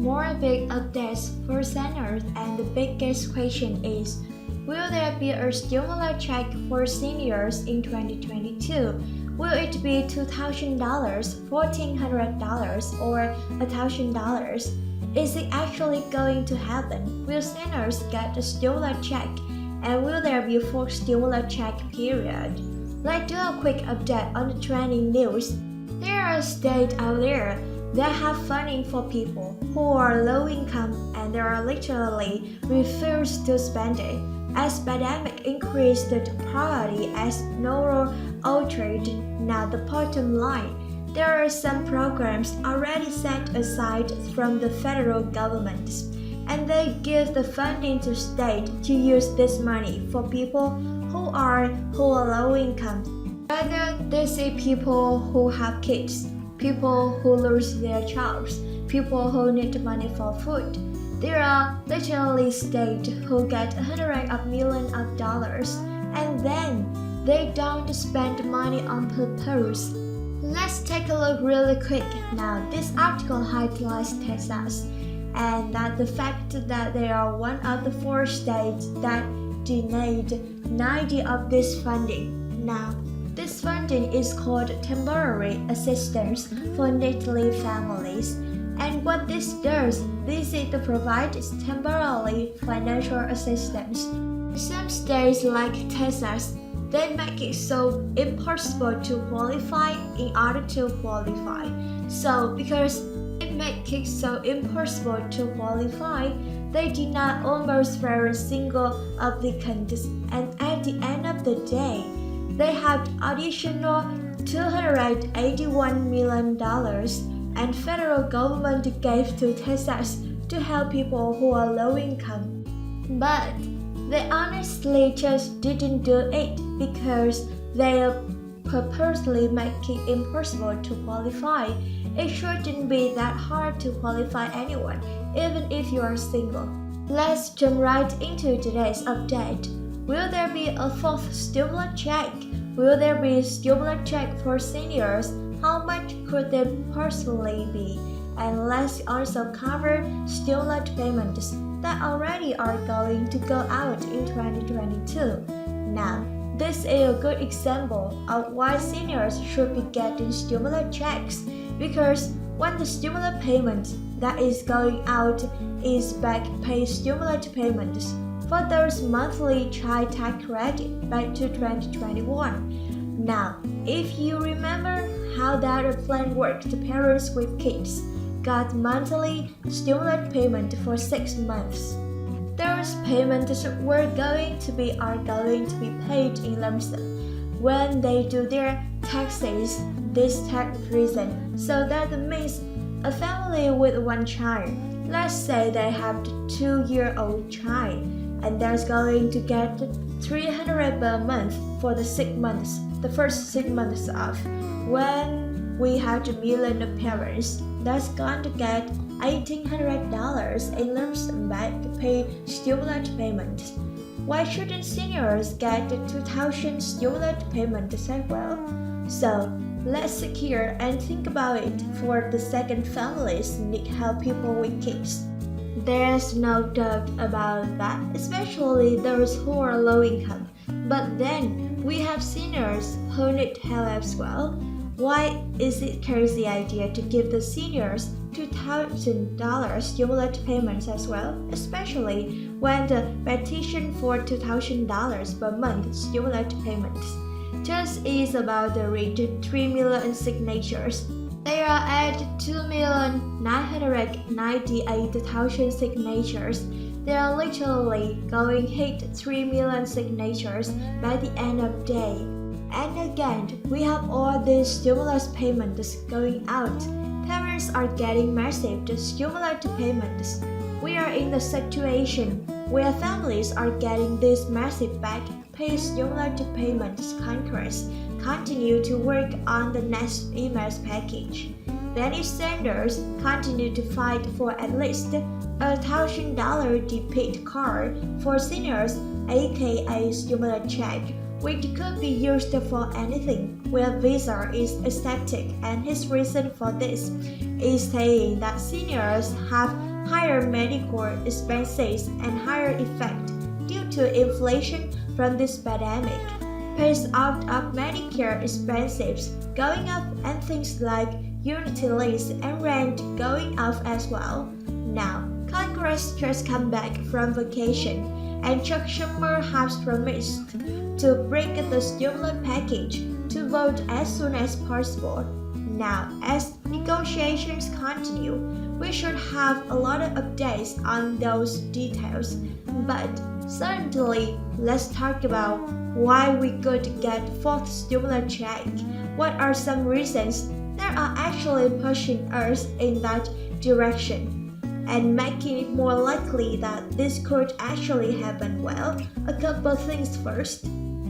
more big updates for seniors, and the biggest question is, will there be a stimulus check for seniors in 2022? Will it be $2,000, $1,400, or $1,000? Is it actually going to happen? Will seniors get a stimulus check? And will there be a full stimulus check period? Let's do a quick update on the trending news. There are states out there that have funding for people who are low income and they are literally refuse to spend it. As pandemic increased the priority as no altered. Now the bottom line, there are some programs already set aside from the federal government, and they give the funding to state to use this money for people who are low income. Whether this is people who have kids, people who lose their jobs, people who need money for food. There are literally states who get hundreds of millions of dollars and then they don't spend money on purpose. Let's take a look really quick. Now, this article highlights Texas and that the fact that they are one of the 4 states that denied 90 of this funding. Now, this funding is called temporary assistance for needy families. And what this does, this is to provide temporary financial assistance. Some states like Texas, they make it so impossible to qualify in order to qualify. So because it makes it so impossible to qualify, they deny almost every single applicant, and at the end of the day, they have additional $281 million and federal government gave to Texas to help people who are low income. But they honestly just didn't do it because they purposely make it impossible to qualify. It shouldn't be that hard to qualify anyone, even if you are single. Let's jump right into today's update. Will there be a 4th stimulus check? Will there be a stimulus check for seniors? How much could they possibly be? And let's also cover stimulus payments that already are going to go out in 2022. Now, this is a good example of why seniors should be getting stimulus checks, because when the stimulus payment that is going out is back pay stimulus payments for those monthly child tax credit back to 2021. Now, if you remember how that plan worked, parents with kids got monthly stimulus payment for 6 months. Those payments are going to be paid in lump sum when they do their taxes this tax season. So that means a family with 1 child, let's say they have a 2-year-old child, and they're going to get $300 per month for the 6 months, the first 6 months off. When we have a million of parents, that's going to get $1,800 in lump sum back to pay stimulus payments. Why shouldn't seniors get the $2,000 stimulus payments as well? So let's secure and think about it for the second families need help people with kids. There's no doubt about that, especially those who are low income. But then we have seniors who need help as well. Why is it crazy idea to give the seniors $2,000 stimulus payments as well, especially when the petition for $2,000 per month stimulus payments just is about to reach 3 million signatures? They are at 2,998,000 signatures. They are literally going to hit 3 million signatures by the end of the day. And again, we have all these stimulus payments going out. Parents are getting massive stimulus payments. We are in the situation where families are getting this massive back pay stimulus payments. Congress continue to work on the next stimulus package. Bernie Sanders continue to fight for at least $1,000 debit card for seniors, aka stimulus check, which could be used for anything where Visa is accepted, and his reason for this is saying that seniors have higher medical expenses, and higher effect due to inflation from this pandemic, pays out of Medicare expenses going up, and things like utilities and rent going up as well. Now, Congress just come back from vacation, and Chuck Schumer has promised to bring the stimulus package to vote as soon as possible. Now, as negotiations continue, we should have a lot of updates on those details. But certainly, let's talk about why we could get fourth stimulus check. What are some reasons that are actually pushing us in that direction and making it more likely that this could actually happen? Well, a couple things first.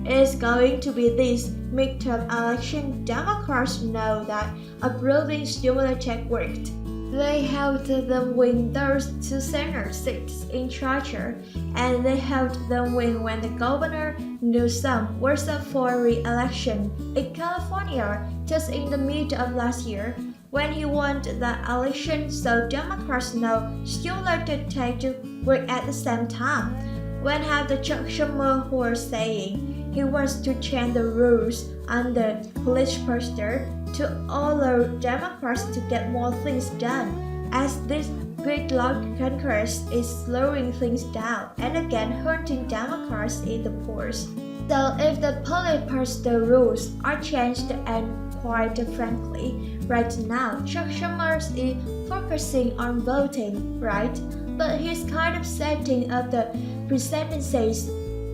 It's going to be this midterm election. Democrats know that approving stimulus check worked. They helped them win those two Senate seats in Georgia, and they helped them win when the governor Newsom was up for re-election in California just in the middle of last year when he won the election. So Democrats know stimulus check to work at the same time. When have the Chuck Schumer who was saying he wants to change the rules on the police poster to allow Democrats to get more things done, as this gridlock Congress is slowing things down and again hurting Democrats in the polls. So if the police poster rules are changed, and quite frankly, right now Chuck Schumer is focusing on voting, right? But he's kind of setting up the precedences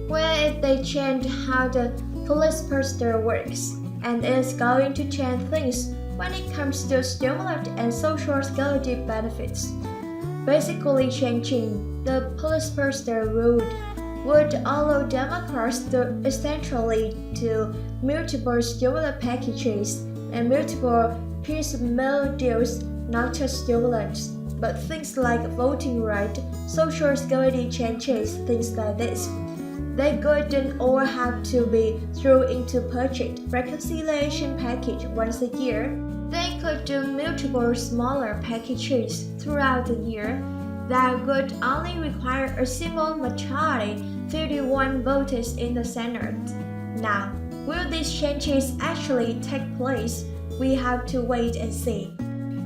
where if they change how the police poster works, and it's going to change things when it comes to stimulus and social security benefits. Basically, changing the police poster rule would allow Democrats to essentially to multiple stimulus packages and multiple piecemeal deals, not just stimulus, but things like voting rights, social security changes, things like this. They couldn't all have to be thrown into purchase reconciliation package once a year. They could do multiple smaller packages throughout the year that would only require a simple majority, 31 voters in the Senate. Now, will these changes actually take place? We have to wait and see.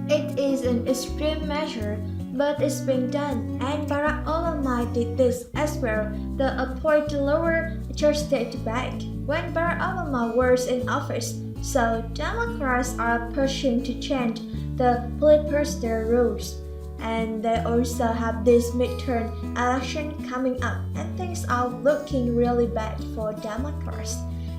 It is an extreme measure, but it's been done, and Barack Obama did this as well. The appoint lower adjusted back when Barack Obama was in office. So Democrats are pushing to change the police poster rules, and they also have this midterm election coming up, and things are looking really bad for Democrats.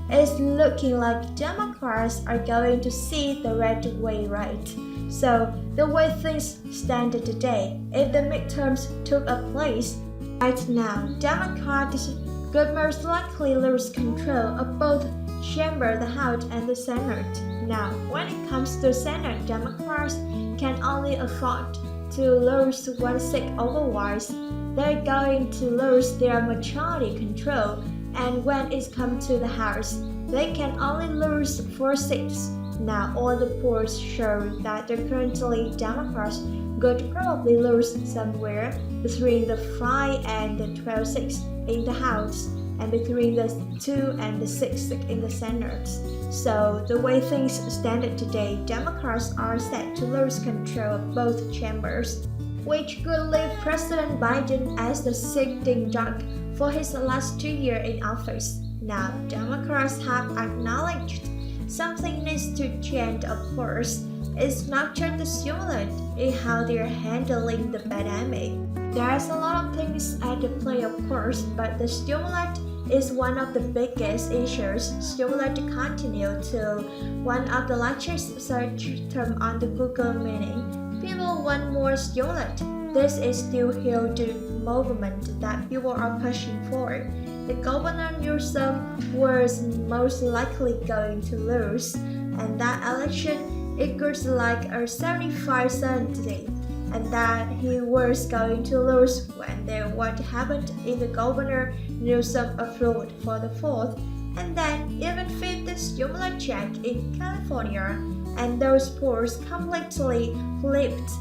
It's looking like Democrats are going to see the red way, right? So, the way things stand today, if the midterms took place right now, Democrats could most likely lose control of both chambers, the House and the Senate. Now, when it comes to Senate, Democrats can only afford to lose one seat, otherwise they're going to lose their majority control. And when it comes to the House, they can only lose 4 seats. Now, all the polls show that the currently Democrats could probably lose somewhere between the 5 and the 12 seats in the House, and between the 2 and the 6 in the Senate. So, the way things stand today, Democrats are set to lose control of both chambers, which could leave President Biden as the sitting duck for his last 2 years in office. Now, Democrats have acknowledged something needs to change, of course. It's not just the stimulus, it's how they're handling the pandemic. There's a lot of things at play, of course, but the stimulus is one of the biggest issues. Stimulus continue to one of the largest search terms on the Google, meaning people want more stimulus. This is still a huge movement that people are pushing for. The governor Newsom was most likely going to lose, and that election it was like a 75-70, and that he was going to lose when what happened in the governor Newsom approved for the 4th, and then even fifth stimulus check in California, and those polls completely flipped.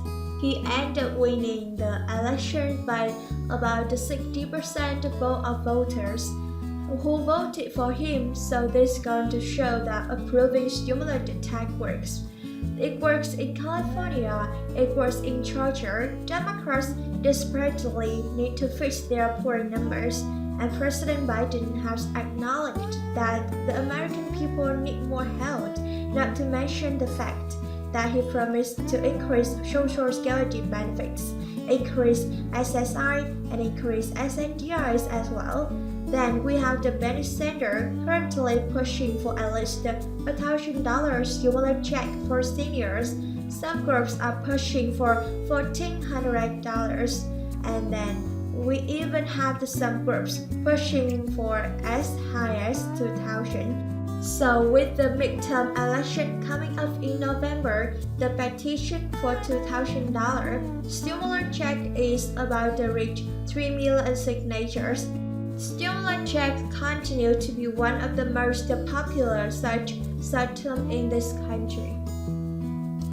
He ended up winning the election by about 60% vote of voters who voted for him, so this is going to show that approving stimulus tax works. It works in California, it works in Georgia. Democrats desperately need to fix their poor numbers, and President Biden has acknowledged that the American people need more help, not to mention the fact that he promised to increase Social Security benefits, increase SSI, and increase SNDIs as well. Then we have the Bernie Sanders currently pushing for at least $1,000 stimulus check for seniors. Some groups are pushing for $1,400, and then we even have some groups pushing for as high as $2,000. So with the midterm election coming up in November, the petition for $2,000 stimulus check is about to reach 3 million signatures. Stimulus checks continue to be one of the most popular such terms in this country.